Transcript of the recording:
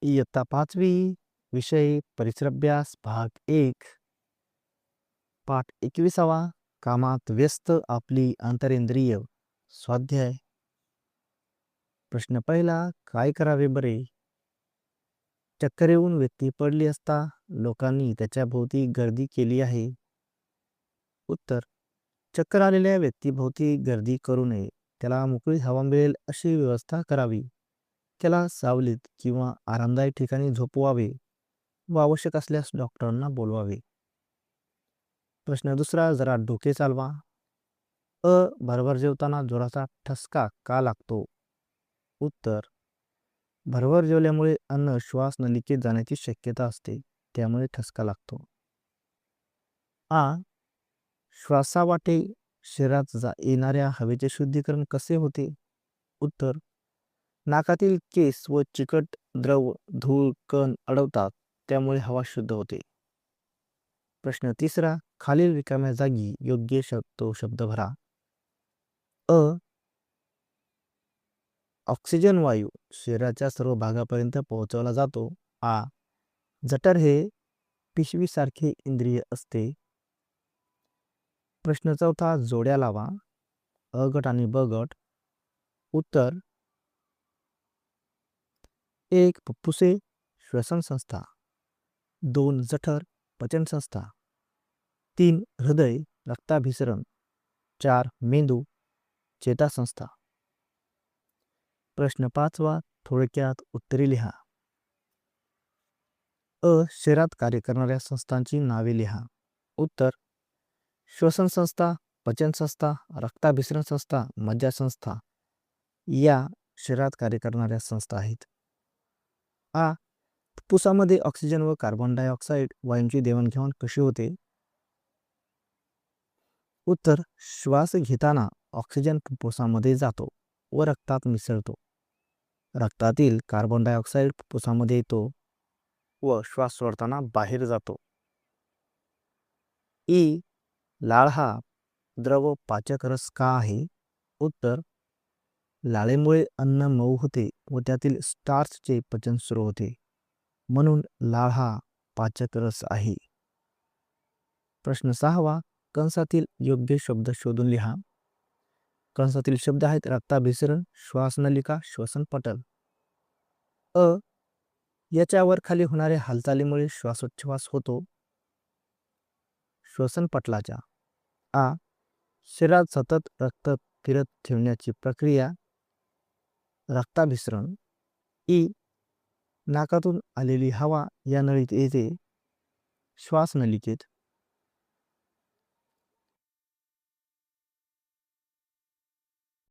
इयत्ता 5वी विषय परिसर अभ्यास भाग 1 पाठ 21वा कामात व्यस्त आपली अंतरेंद्रिय स्वाध्याय. प्रश्न पहिला, काय करावे बरे? चक्कर येऊन व्यक्ती पडली असता लोकांनी त्याच्या भोवती गर्दी केली आहे. उत्तर, चक्कर आलेल्या व्यक्तीभोवती गर्दी करू नये. त्याला मोकळी हवा मिळेल अशी व्यवस्था करावी. त्याला सावलीत किंवा आरामदायक ठिकाणी झोपवावे व आवश्यक असल्यास डॉक्टरांना बोलवावे. प्रश्न दुसरा, जरा डोके चालवा. भरभर जेवताना जोराचा ठसका का लागतो? उत्तर, भरभर जेवल्यामुळे अन्न श्वास नलिकेत जाण्याची शक्यता असते, त्यामुळे ठसका लागतो. श्वासावाटे शरीरात येणाऱ्या हवेचे शुद्धीकरण कसे होते? उत्तर, नाकातील केस व चिकट द्रव धूळ कण अडवतात, त्यामुळे हवा शुद्ध होते. प्रश्न तिसरा, खालील रिकाम्या जागी योग्य शब्द भरा. ऑक्सिजन वायू शरीराच्या सर्व भागापर्यंत पोहोचवला जातो. जठर हे पिशवीसारखे इंद्रिय असते. प्रश्न चौथा, जोड्या लावा. अ गट आणि ब गट. उत्तर, 1 फुफ्फुसे श्वसन संस्था, 2 जठर पचन संस्था, 3 हृदय रक्ताभिसरण, 4 मेंदू चेतासंस्था. प्रश्न 5वा, थोडक्यात उत्तरे लिहा. शरीरात कार्य करणाऱ्या संस्थांची नावे लिहा. उत्तर, श्वसन संस्था, पचन संस्था, रक्ताभिसरण संस्था, मज्जा संस्था या शरीरात कार्य करणाऱ्या संस्था आहेत. फुफ्फुसामध्ये ऑक्सिजन व कार्बन डायऑक्साईड वायूंची देवाणघेवाण कशी होते? उत्तर, श्वास घेताना ऑक्सिजन फुफ्फुसामध्ये जातो व रक्तात मिसळतो. रक्तातील कार्बन डायऑक्साईड फुफ्फुसामध्ये येतो व श्वास सोडताना बाहेर जातो. लाळ हा द्रव पाचक रस का आहे? उत्तर, लाळेमुळे अन्न मऊ होते व त्यातील स्टार्चचे पचन सुरू होते, म्हणून लाळ हा पाचक रस आहे. प्रश्न 6वा, कंसातील योग्य शब्द शोधून लिहा. कंसातील शब्द आहेत रक्ताभिसरण, श्वासनलिका, श्वसनपटल. याच्यावर खाली होणाऱ्या हालचालीमुळे श्वासोच्छवास होतो. श्वसनपटलाच्या. शरीरात सतत रक्त फिरत ठेवण्याची प्रक्रिया रक्ताभिसरण. नाकातून आलेली हवा या नळीत येते श्वासनलिकेत.